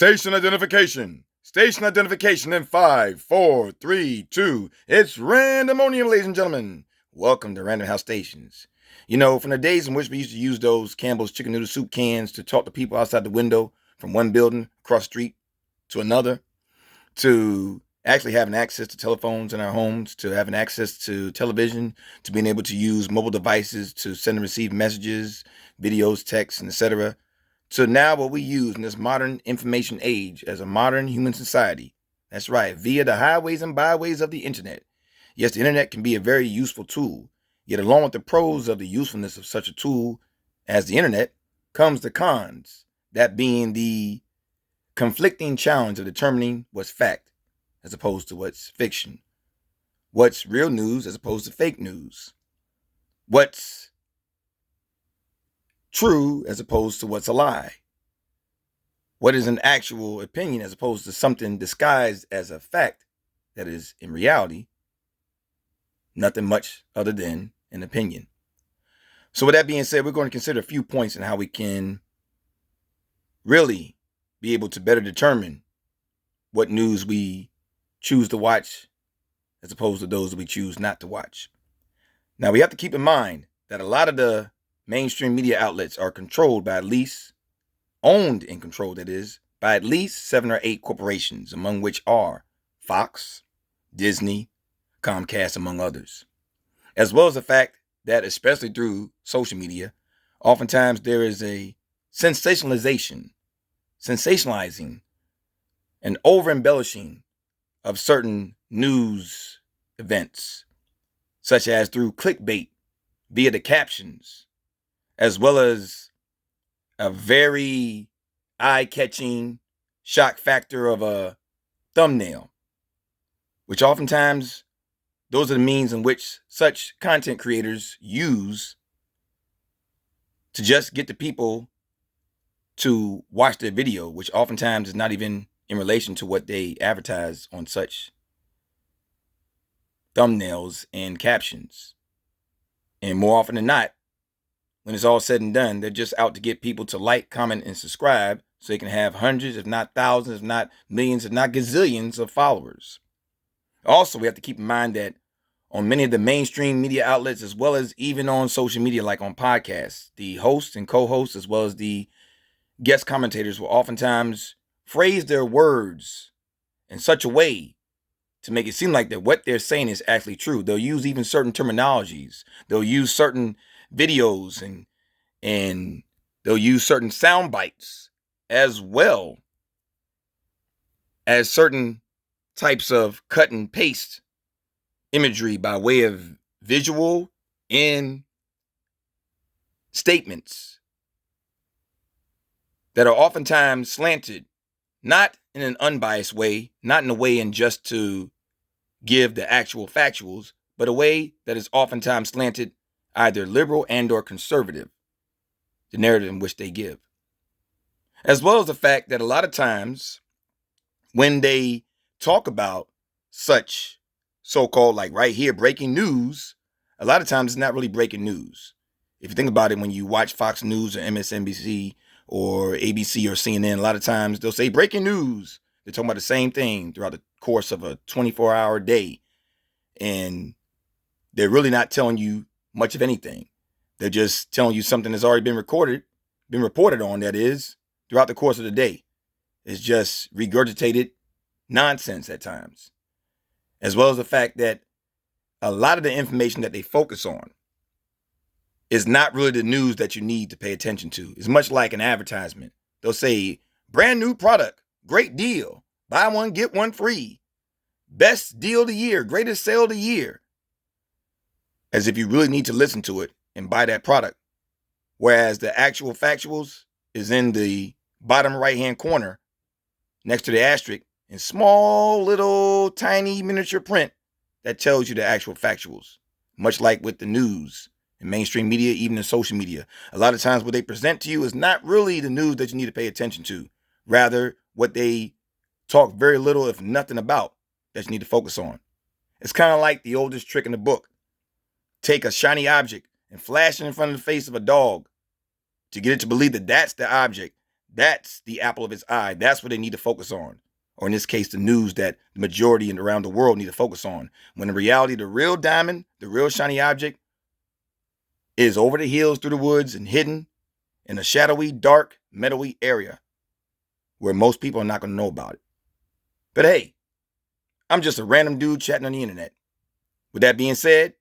Station identification. Station identification in 5, 4, 3, 2. It's Randomonium, ladies and gentlemen. Welcome to Random House Stations. You know, from the days in which we used to use those Campbell's chicken noodle soup cans to talk to people outside the window from one building across the street to another, to actually having access to telephones in our homes, to having access to television, to being able to use mobile devices to send and receive messages, videos, texts, and etc., to now what we use in this modern information age as a modern human society. That's right, via the highways and byways of the internet. Yes, the internet can be a very useful tool, yet along with the pros of the usefulness of such a tool as the internet comes the cons, that being the conflicting challenge of determining what's fact as opposed to what's fiction, what's real news as opposed to fake news, what's true as opposed to what's a lie, what is an actual opinion as opposed to something disguised as a fact that is in reality nothing much other than an opinion. So with that being said, we're going to consider a few points in how we can really be able to better determine what news we choose to watch as opposed to those that we choose not to watch. Now, we have to keep in mind that a lot of the mainstream media outlets are controlled by owned and controlled, that is, by at least 7 or 8 corporations, among which are Fox, Disney, Comcast, among others. As well as the fact that, especially through social media, oftentimes there is a sensationalizing, and over-embellishing of certain news events, such as through clickbait via the captions, as well as a very eye-catching shock factor of a thumbnail, which oftentimes those are the means in which such content creators use to just get the people to watch their video, which oftentimes is not even in relation to what they advertise on such thumbnails and captions. And more often than not, when it's all said and done, they're just out to get people to like, comment, and subscribe so they can have hundreds, if not thousands, if not millions, if not gazillions of followers. Also, we have to keep in mind that on many of the mainstream media outlets, as well as even on social media, like on podcasts, the hosts and co-hosts, as well as the guest commentators, will oftentimes phrase their words in such a way to make it seem like that what they're saying is actually true. They'll use even certain terminologies. They'll use certain videos and they'll use certain sound bites, as well as certain types of cut and paste imagery by way of visual and statements that are oftentimes slanted, not in an unbiased way, not in a way in just to give the actual factuals, but a way that is oftentimes slanted either liberal and or conservative, the narrative in which they give. As well as the fact that a lot of times when they talk about such so-called, like right here, breaking news, a lot of times it's not really breaking news. If you think about it, when you watch Fox News or MSNBC or ABC or CNN, a lot of times they'll say breaking news. They're talking about the same thing throughout the course of a 24-hour day. And they're really not telling you much of anything. They're just telling you something that's already been reported on, that is, throughout the course of the day. It's just regurgitated nonsense at times. As well as the fact that a lot of the information that they focus on is not really the news that you need to pay attention to. It's much like an advertisement. They'll say, brand new product, great deal, buy one, get one free, best deal of the year, greatest sale of the year. As if you really need to listen to it and buy that product. Whereas the actual factuals is in the bottom right-hand corner next to the asterisk in small little tiny miniature print that tells you the actual factuals. Much like with the news and mainstream media, even in social media. A lot of times what they present to you is not really the news that you need to pay attention to. Rather, what they talk very little, if nothing about, that you need to focus on. It's kind of like the oldest trick in the book. Take a shiny object and flash it in front of the face of a dog to get it to believe that that's the object. That's the apple of his eye. That's what they need to focus on. Or in this case, the news that the majority and around the world need to focus on. When in reality, the real diamond, the real shiny object is over the hills through the woods and hidden in a shadowy, dark, meadowy area where most people are not going to know about it. But hey, I'm just a random dude chatting on the internet. With that being said,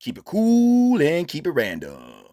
keep it cool and keep it random.